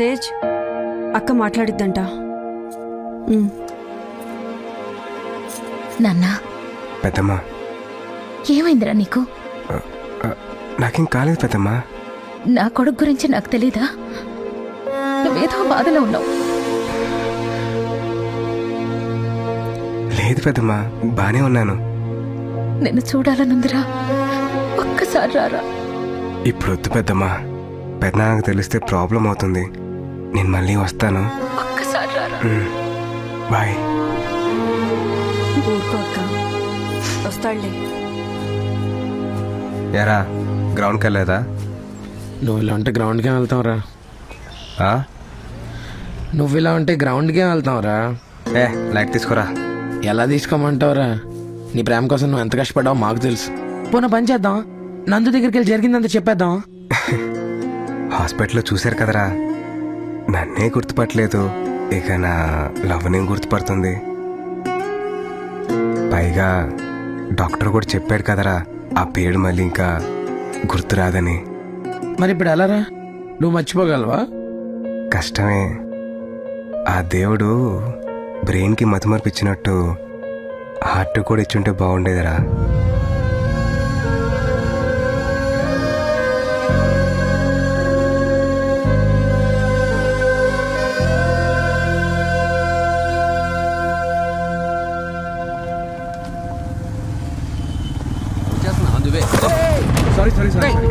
తేజ్ అక్క మాట్లాడిద్దంట. నాన్న పెద్దమ్మా ఏమైందిరా నీకు? నాకేం కాలేదు పెద్దమ్మా. నా కొడుకు గురించి నాకు తెలీదా? నువ్వేదో బాధలో ఉన్నావు. లేదు పెద్దమ్మా, బానే ఉన్నాను. నిన్ను చూడాలనుందిరా, ఒక్కసారి రారా. ఇప్పుడు వద్దు పెద్దమ్మా, పెద్దనాన్నకు తెలిస్తే ప్రాబ్లం అవుతుంది. నేను మళ్ళీ వస్తాను. ఒక్కసారి రారా. బాయ్. ఊరుకో అక్క, వస్తాడులే. ఎరా గ్రౌండ్కి వెళ్ళలేదా? నువ్వు ఇలా ఉంటే గ్రౌండ్కే వెళ్తావురా. ఆ? నువ్వు ఇలా ఉంటే గ్రౌండ్కే వెళ్తావురా. లైట్ తీసుకురా. ఎలా తీసుకోమంటావురా? నీ ప్రేమ కోసం నువ్వు ఎంత కష్టపడ్డావో మాకు తెలుసు. పోనా పని చేద్దాం, నందు దగ్గరికి వెళ్ళి జరిగిందంత చెప్పేద్దాం. హాస్పిటల్లో చూశారు కదరా, నన్నే గుర్తుపట్టలేదు, ఇక నా లవ్ని గుర్తుపడుతుంది. పైగా డాక్టర్ కూడా చెప్పాడు కదరా, ఆ పేరు మళ్ళీ ఇంకా గుర్తురాదని. మరి ఇప్పుడు ఎలారా? నువ్వు మర్చిపోగలవా? కష్టమే. ఆ దేవుడు బ్రెయిన్కి మతిమరుపు ఇచ్చినట్టు హార్ట్ కూడా ఇచ్చుంటే బాగుండేదిరా.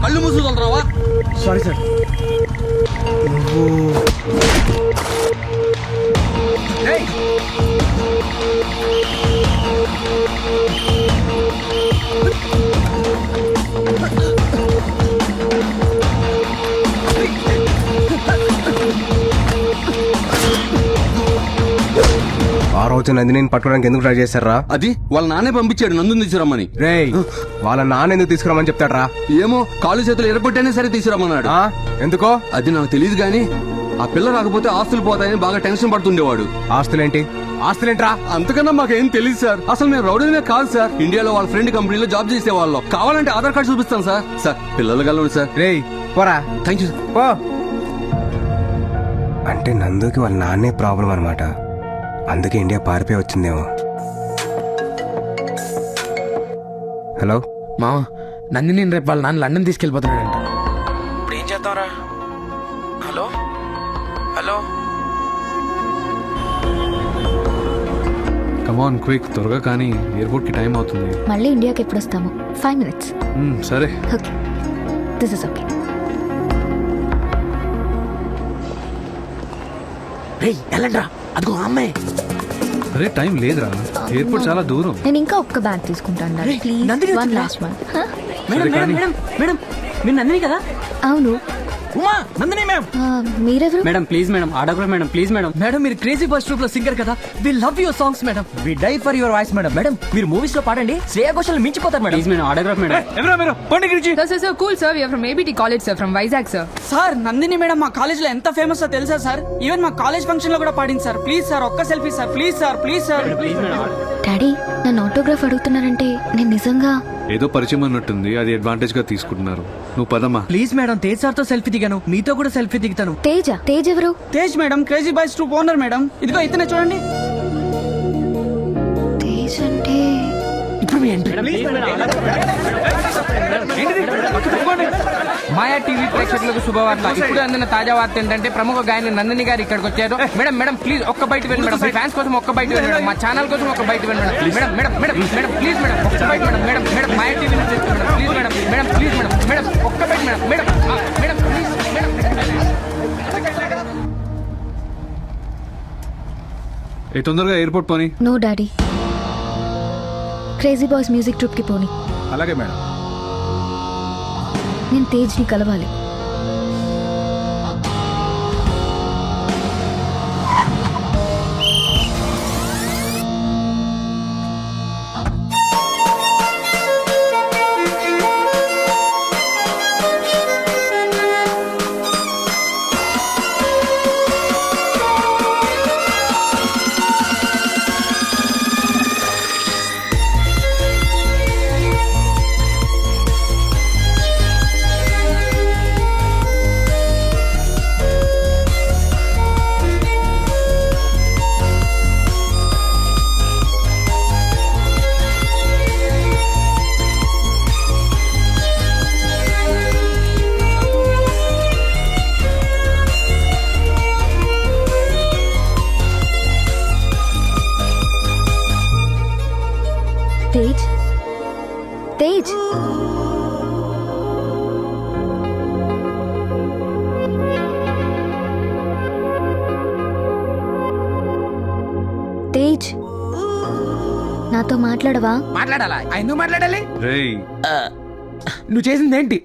కళ్ళు మూసుకుంటావా? Sorry sir. ఆ రోజు నందిని పట్టుకోవడానికి ఎందుకు ట్రై చేశారా? అది వాళ్ళ నాన్నే పంపించాడు నందుని తీసుకురమ్మని. రేయ్, వాళ్ళ నాన్న ఎందుకు తీసుకురామని చెప్తాడ్రా? ఏమో, కాళ్ళు చేతులు ఎరగొట్టైనా సరే తీసుకురమ్మన్నాడు. ఎందుకో అది నాకు తెలియదు గానీ ఆ పిల్ల రాకపోతే ఆస్తులు పోతాయని బాగా టెన్షన్ పడుతుండేవాడు. ఆస్తులేంటి? ఆస్తులేంట్రా? అంతకన్నా మాకేం తెలియదు సార్. అసలు మేము రౌడీనే కాదు సార్. ఇండియాలో వాళ్ళ ఫ్రెండ్ కంపెనీలో జాబ్ చేసే వాళ్ళం. కావాలంటే ఆధార్ కార్డు చూపిస్తాను సార్. సార్ పిల్లలు కలవండి సార్. రేయ్ పోరా. Thank you sir. పో. అంటే నందుకి వాళ్ళ నాన్నే ప్రాబ్లం అనమాట, అందుకే ఇండియా పారిపోయి వచ్చిందేమో. హలో మా నందిని రేపు వాళ్ళ నాన్న లండన్ తీసుకెళ్ళిపోతున్నాడంట. ఇప్పుడు ఏం చేద్దాంరా? Hello hello. కమాన్ క్విక్, త్వరగా కానీ ఎయిర్పోర్ట్ కి టైం అవుతుంది. మళ్ళీ ఇండియాకి ఎప్పుడు వస్తాము? 5 minutes. సరే ఓకే, దిస్ ఇస్ ఓకే. వెళ్ళండ్రా, అదిగో అమ్మాయి. అరే టైం లేదురా, ఎయిర్పోర్ట్ చాలా దూరం. నేను ఇంకా ఒక్క బ్యాగ్ తీసుకుంటాను ప్లీజ్. నందిని వన్ వచ్చిందా? Last one. సరే కానీ మేడం మీరు నందిని కదా? అవును. ఉమా నందిని మ్యామ్. మీరెవరు? మేడం ప్లీజ్ మేడం, ఆడకూడదు మేడం, ప్లీజ్ మేడం. మేడం మీరు క్రేజీ బాయ్స్ ట్రూప్ లో సింగర్ కదా, we love your songs madam, we die for your voice madam. Madam మీరు మూవీస్ లో పాడండి, శ్రేయా ఘోషల్ మించిపోతారు మేడం. ప్లీజ్ మేడం, ఆడకూడదు మేడం. ఎవరా మీరు? పండి గురించి. Sir, cool sir. We are from ABT College sir, from Vizag sir. Sir Nandini madam మా కాలేజ్ లో ఎంత ఫేమస్ తెలుసా సార్? ఈవెన్ మా కాలేజ్ ఫంక్షన్ లో కూడా పాడింది సార్. ప్లీజ్ సార్ ఒక్క selfie sir, please sir, please sir. Daddy నన్ను ఆటోగ్రాఫ్ అడుగుతున్నారంటే నేను నిజంగా ఏదో పరిచయం అన్నట్టుంది, అది అడ్వాంటేజ్ గా తీసుకుంటున్నారు. నువ్వు పదమ్మా. ప్లీజ్ మేడం, తేజ్ సార్ తో సెల్ఫీ దిగాను, మీతో కూడా సెల్ఫీ దిగుతాను. తేజ్ ఎవరు? Tej madam crazy boys troupe owner madam. ఇదిగో ఇతనే చూడండి. తేజ్ అంటే ఇప్పుడు మీ ఎంట్రీ. మాయా టీవీ ప్రేక్షకులకు శుభవార్త. ఇప్పుడు అందిన తాజా వార్త ఏంటంటే ప్రముఖ గాయని నందిని గారు ఇక్కడికి వచ్చారు. మేడం మేడం ప్లీజ్ ఒక్క బయట వెళ్ళండి మేడం, మీ ఫ్యాన్స్ కోసం ఒక్క బయట వెళ్ళండి మేడం, మా ఛానల్ కోసం ఒక్క బయట వెళ్ళండి madam. Madam madam madam please madam ఒక్క బయట madam. Madam madam Maya TV నుంచి madam, please madam. Madam please madam. Madam ఒక్క బయట madam. Madam madam please madam. ఏ తొందరగా ఎయిర్పోర్ట్ పోనీ. No daddy, crazy boys music troupe కి పోని. అలాగే మేడం. నేను తేజ్ ని కలవాలి. తేజ్ నాతో మాట్లాడవా? మాట్లాడాలా? ఎందుకు మాట్లాడాలి? రేయ్ నువ్వు చేసింది ఏంటి?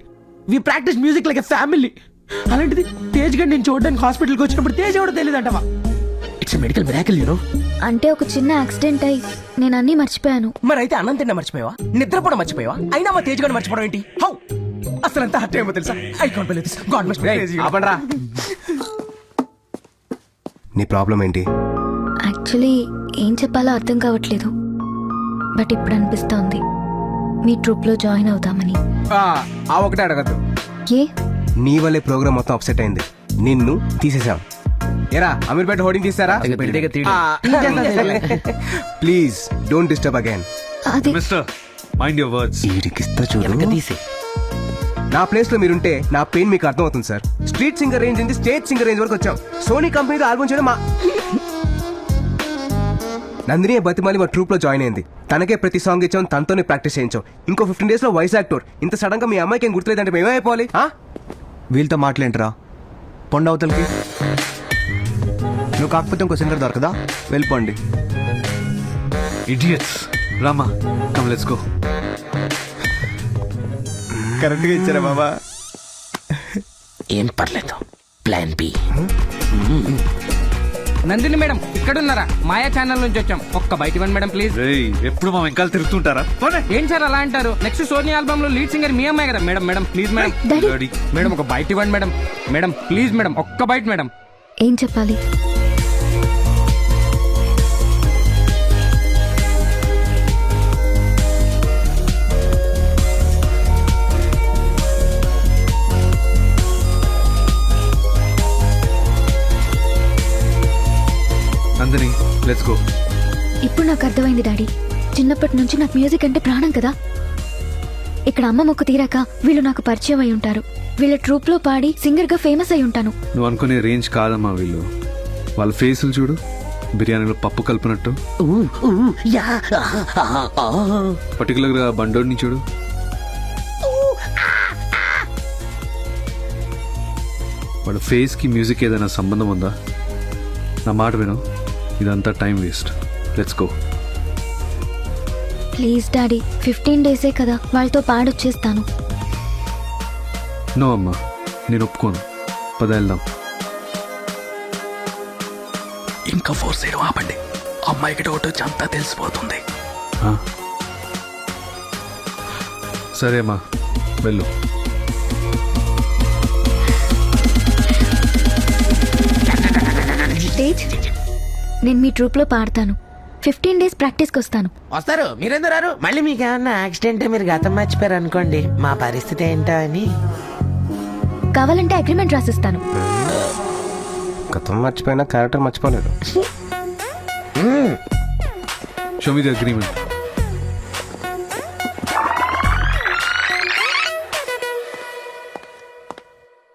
We practice music like a family. అలాంటిది తేజ్ గడ్ నేను చూడడానికి హాస్పిటల్కి వచ్చినప్పుడు తేజ్ ఎవడో తెలియదు అంటవా? It's medical miracle you know. అంటే ఒక చిన్న యాక్సిడెంట్ అయి నేను అన్నీ మర్చిపోయాను. మరి అయితే అన్నం తిన్నా మర్చిపోయావా? నిద్రపోవడం మర్చిపోయావా? అయినా మా తేజ్ గడ్ మర్చిపోవడం ఏంటి? హౌ అసలు ఎంత హర్ట్ అయ్యో తెలుసా? I can't believe this. God must be ఆపండ్రా. నీ ప్రాబ్లం ఏంటి? యాక్చువల్లీ ఏం చెప్పాలో అర్థం కావట్లేదు. బట్ ఇప్పుడు అనిపిస్తోంది మీ ట్రూప్లో జాయిన్ అవుతామని. ఆ ఒకటే అడగద్దు. ఏ? నీ వల్లే ప్రోగ్రామ్ మొత్తం అప్సెట్ అయింది. నిన్ను తీసేసాం. ఎరా అమీర్పేట హోర్డింగ్ తీస్తారా? Please don't disturb again. అది మిస్టర్ మైండ్ యువర్ వర్డ్స్. వీడికిస్తా చూడు. నా ప్లేస్ లో మీరుంటే నా పెయిన్ మీకు అర్థం అవుతుంది సార్. స్ట్రీట్ సింగర్ రేంజ్ నుంచి స్టేట్ సింగర్ రేంజ్ వరకు వచ్చాం. సోనీ కంపెనీతో ఆల్బమ్ చేయడం మా నందిని బతిమాలి మా ట్రూప్ లో జాయిన్ అయింది. తనకే ప్రతి సాంగ్ ఇచ్చాం, తనతోనే ప్రాక్టీస్ చేయించాం. ఇంకో 15 days లో వైజాగ్ టూర్. ఇంత సడన్ గా మీ అమ్మాయికి ఏం గుర్తులేదంటే మేమైపోవాలి? వీళ్ళతో మాట్లాడరా పొండవతలకి. నువ్వు కాకపోతే ఇంకో సింగర్ దొరకదా? వెళ్ళిపోండి. Idiots. Rama come let's go. కరెక్ట్గా ఇచ్చారా బాబా? ఏం పర్లేదు. Plan B. నందిని మేడం ఇక్కడ ఉన్నారా? మాయా ఛానల్ నుంచి వచ్చాం. ఒక్క బయట ఇవ్వండి మేడం ప్లీజ్. రేయ్ ఎప్పుడు మా వెంకాల తిరుగుతుంటారా? పోనీ. ఏం సార్ అలా అంటారు? నెక్స్ట్ సోనీ ఆల్బమ్ లో లీడ్ సింగర్ మీ అమ్మాయి కదా madam. Madam please madam. Daddy. Madam ఒక బయట ఇవ్వండి మేడం. మేడం ప్లీజ్ మేడం ఒక్క బయట మేడం. ఏం చెప్పాలి? Nandini let's go. ఇప్పుడు నాకు అర్థమైంది డాడీ. చిన్నప్పటి నుంచి నాకు మ్యూజిక్ అంటే ప్రాణం కదా. ఇక్కడ అమ్మ మొక్కు తీరాక వీళ్ళు నాకు పరిచయం అయి ఉంటారు. వీళ్ళ ట్రూప్ లో పాడి సింగర్ గా ఫేమస్ అయి ఉంటాను. నువ్వు అనుకునే రేంజ్ కాదమ్మా వీళ్ళు. వాళ్ళ ఫేసులు చూడు, బిర్యానీలో పప్పు కలిపినట్టు. పర్టికులర్ గా బండోడిని చూడు. వాళ్ళ ఫేస్ కి మ్యూజిక్ ఏదైనా సంబంధం ఉందా? నా మాట విను, ఇదంతా time waste. Let's go. Please daddy, 15 days కదా, వాళ్ళతో పాడొచ్చేస్తాను. నో అమ్మా, నేను ఒప్పుకోను. పద వెళ్దాం. ఇంకా ఫోర్స్ చేయడం ఆపండి. అమ్మాయికి డౌట్ వచ్చి అంతా తెలిసిపోతుంది. సరే అమ్మా వెళ్ళు. తేజ్, నేను మీ ట్రూప్ లో పాడతాను. 15 days ప్రాక్టీస్కి వస్తాను. వస్తారు. మీరెందుకు రారు? మళ్ళీ మీకు ఏమన్నా యాక్సిడెంట్ మీరు గతం మర్చిపోయారు అనుకోండి, మా పరిస్థితి ఏంటో అని. కావాలంటే అగ్రిమెంట్ రాసిస్తాను. గతం మర్చిపోయినా క్యారెక్టర్ మర్చిపోలేదు. Show me the agreement.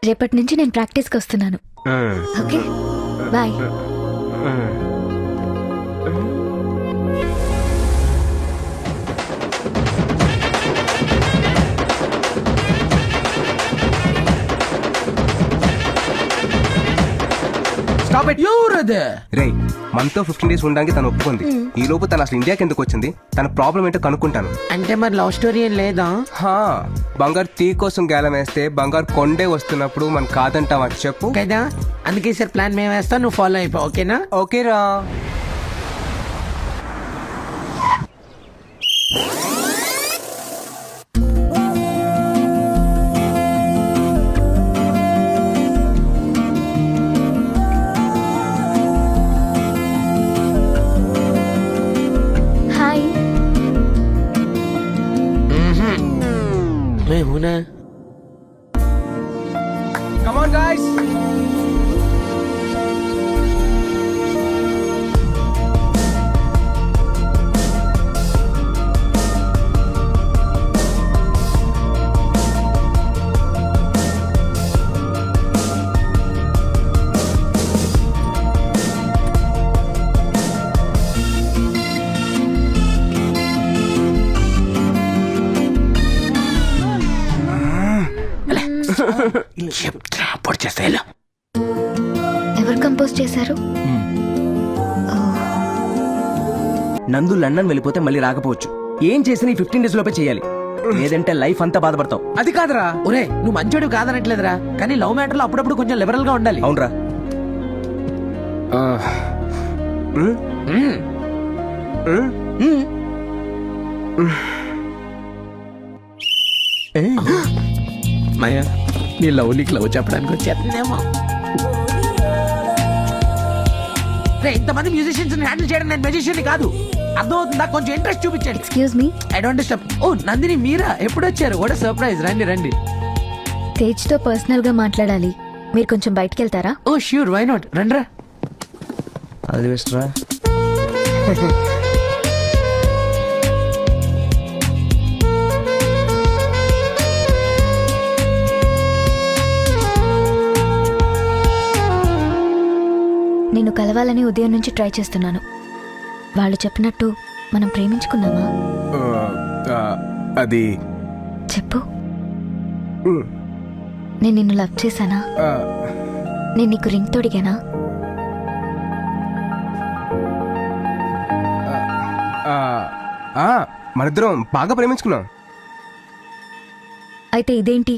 రేపటి నుంచి నేను ప్రాక్టీస్కి వస్తున్నాను. Okay bye. రేయ్ మనతో 15 days ఉండడానికి తను ఒప్పుకుంది. ఈ లోపు తను అసలు ఇండియాకి ఎందుకు వచ్చింది, తన ప్రాబ్లం ఏంటో కనుక్కుంటాను. అంటే మరి లవ్ స్టోరీ ఏం లేదా? బంగారు తీ కోసం గేలం వేస్తే బంగారు కొండే వస్తున్నప్పుడు మనం కాదంటావా చెప్పు కదా. అందుకే సార్ ప్లాన్ మేము వేస్తాం, నువ్వు ఫాలో అయిపో. ఓకేనా? ఓకేరా. హాయ్. మేమునా? Come on guys. ఎవరు కంపోజ్ చేశారు? నందు లండన్ వెళ్ళిపోతే మళ్ళీ రాకపోవచ్చు. ఏం చేసినా ఈ 15 days లోపే చేయాలి, లేదంటే లైఫ్ అంతా బాధపడతావు. అది కాదురా ఒరే, నువ్వు మంచోడు కాదనట్లేదురా, కానీ లవ్ మ్యాటర్ లో అప్పుడప్పుడు కొంచెం లిబరల్ గా ఉండాలి. అవునరా. మాయా, నీ లవ్ నీకు లవ్ చెప్పడానికి వచ్చేస్తుందేమో. ఇంతమంది మ్యూజిషియన్స్ హ్యాండిల్ చేయడం నేను మ్యూజిషియన్ కాదు, అర్థమవుతుందా? కొంచెం ఇంట్రెస్ట్ చూపించండి. Excuse me, I don't disturb. ఓ నందిని, మీరా? ఎప్పుడు వచ్చారు? What surprise. రండి రండి. తేజ్ తో పర్సనల్ గా మాట్లాడాలి, మీరు కొంచెం బయటికి వెళ్తారా? ఓ ష్యూర్, వై నాట్. రండ్రా. అది బెస్ట్ రా. నిన్ను కలవాలని ఉదయం నుంచి ట్రై చేస్తున్నాను. వాళ్ళు చెప్పినట్టు మనం ప్రేమించుకుందామా? అది చెప్పు. నేను నిన్ను లవ్ చేశానా? నేను నీకు రింగ్ తొడిగానా? మనిద్దరం బాగా ప్రేమించుకున్నాం. అయితే ఇదేంటి?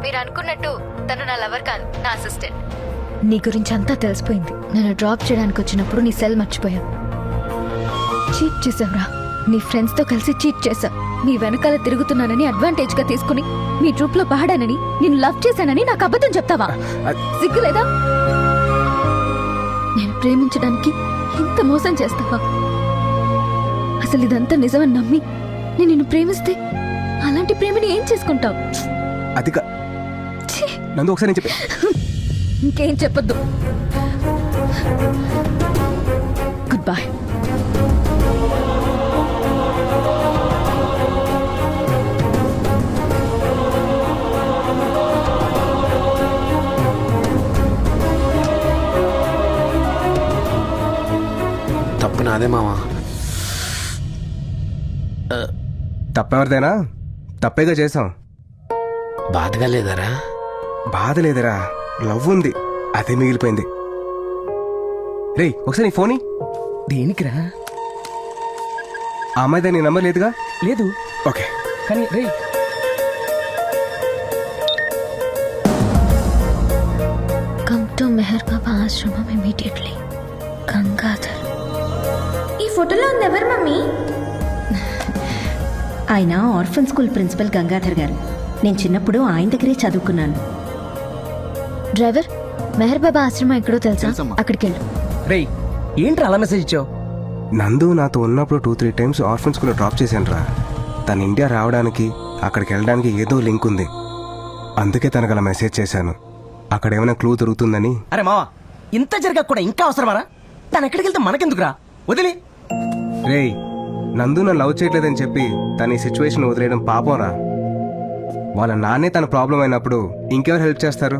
మీరు అనుకున్నట్టు తను నా లవర్ కాదు, నా అసిస్టెంట్. నీ గురించి అంతా తెలిసిపోయింది. నన్ను డ్రాప్ చేయడానికి వచ్చినప్పుడు నీ సెల్ మర్చిపోయావు. చీట్ చేసావురా, నీ ఫ్రెండ్స్ తో కలిసి చీట్ చేశావు. నీ వెనకాల తిరుగుతున్నానని అడ్వాంటేజ్ గా తీసుకుని మీ ట్రూప్ లో పాడానని, నిన్ను లవ్ చేశానని నాకు అబద్ధం చెప్తావా? సిగ్గులేదా? నేను ప్రేమించడానికి ఇంత మోసం చేస్తావా? అసలు ఇదంతా నిజమని నమ్మి నేను నిన్ను ప్రేమిస్తే అలాంటి ప్రేమని ఏం చేసుకుంటావు? అది నందు ఒకసారి నేను చెప్పే. ఇంకేం చెప్పొద్దు. Good bye. తప్పు నాదే మావా. తప్పెవరిదైనా తప్పేగా చేసాం. బాధగా లేదరా? బాధ లేదురా, లవ్ ఉంది, అదే మిగిలిపోయింది. రేయ్ ఒకసారి నీ ఫోన్. దేనికిరా? ఆ అమ్మాయిదా నీ నంబర్ లేదుగా? లేదు. ఓకే. కానీ రే, కమ్ టు మెహర్ బాబా ఆశ్రమం ఇమీడియట్లీ. గంగాధర్. ఈ ఫోటోలో ఉంది ఎవరు మమ్మీ? ఆయన ఆర్ఫన్ స్కూల్ ప్రిన్సిపల్ గంగాధర్ గారు. నేను చిన్నప్పుడు ఆయన దగ్గరే చదువుకున్నాను. డ్రైవర్, మెహర్ బాబా ఆశ్రమం ఎక్కడో తెలుసా? అక్కడికి వెళ్ళు. రేయ్ ఏంట్రా అలా మెసేజ్ ఇచ్చావు? నందు నాతో ఉన్నప్పుడు 2-3 times ఆర్ఫన్ స్కూల్లో డ్రాప్ చేశాను రా. తను ఇండియా రావడానికి, అక్కడికి వెళ్ళడానికి ఏదో లింక్ ఉంది, అందుకే తనకు అలా మెసేజ్ చేశాను. అక్కడ ఏమైనా క్లూ దొరుకుతుందని. అరే మావా, ఇంత జరగా కూడా ఇంకా అవసరమారా? తను ఎక్కడికి వెళ్తే మనకెందుకురా? వదిలే. రేయ్ నందు నన్ను లవ్ చేయట్లేదని చెప్పి తన ఈ సిచ్యువేషన్ వదిలేయడం పాపం రా. వాళ్ళ నాన్నే తన ప్రాబ్లం అయినప్పుడు ఇంకెవరు హెల్ప్ చేస్తారు?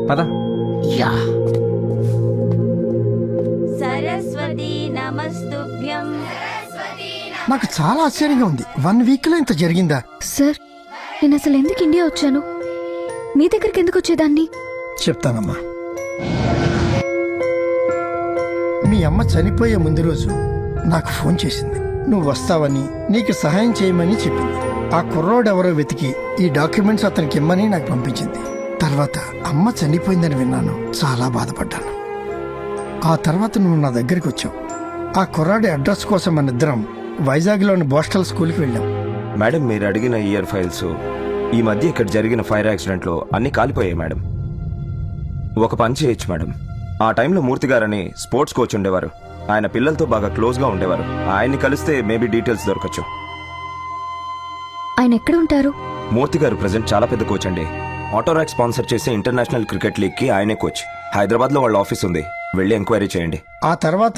పద. యా. సరస్వతి నమస్తుభ్యం. నాకు చాలా ఆశ్చర్యంగా ఉంది. 1 week లో ఇంత జరిగిందా? సార్, నేను అసలు ఎందుకు ఇండియా వచ్చాను? మీ దగ్గరికి ఎందుకు వచ్చేదాన్ని? చెప్తానమ్మా. మీ అమ్మ చనిపోయే ముందు రోజు నాకు ఫోన్ చేసింది. నువ్వు వస్తావని, నీకు సహాయం చేయమని చెప్పింది. ఆ కుర్రోడెవరో వెతికి ఈ డాక్యుమెంట్స్ అతనికి ఇమ్మని నాకు పంపించింది. తర్వాత అమ్మ చనిపోయిందని విన్నాను, చాలా బాధపడ్డాను. ఆ తర్వాత నువ్వు నా దగ్గరికి వచ్చావు. ఆ కుర్రాడి అడ్రస్ కోసం మన ఇద్దరం వైజాగ్లోని బోస్టల్ స్కూల్కి వెళ్ళాం. మేడం, మీరు అడిగిన ఇయర్ ఫైల్స్ ఈ మధ్య ఇక్కడ జరిగిన ఫైర్ యాక్సిడెంట్లో అన్నీ కాలిపోయాయి మేడం. ఒక పని చేయొచ్చు మేడం, ఆ టైంలో మూర్తి గారని స్పోర్ట్స్ కోచ్ ఉండేవారు. ఆయన పిల్లలతో బాగా క్లోజ్గా ఉండేవారు. ఆయన్ని కలిస్తే మేబీ డీటెయిల్స్ దొరకచ్చు. ఆయన ఎక్కడ ఉంటారు? మూర్తి గారు ప్రజెంట్ చాలా పెద్ద కోచ్ అండి. ఆటోరాక్ స్పాన్సర్ చేసే ఇంటర్నేషనల్ క్రికెట్ లీగ్కి ఆయనే కోచ్. హైదరాబాద్లో వాళ్ళ ఆఫీస్ ఉంది, వెళ్ళి ఎంక్వైరీ చేయండి. ఆ తర్వాత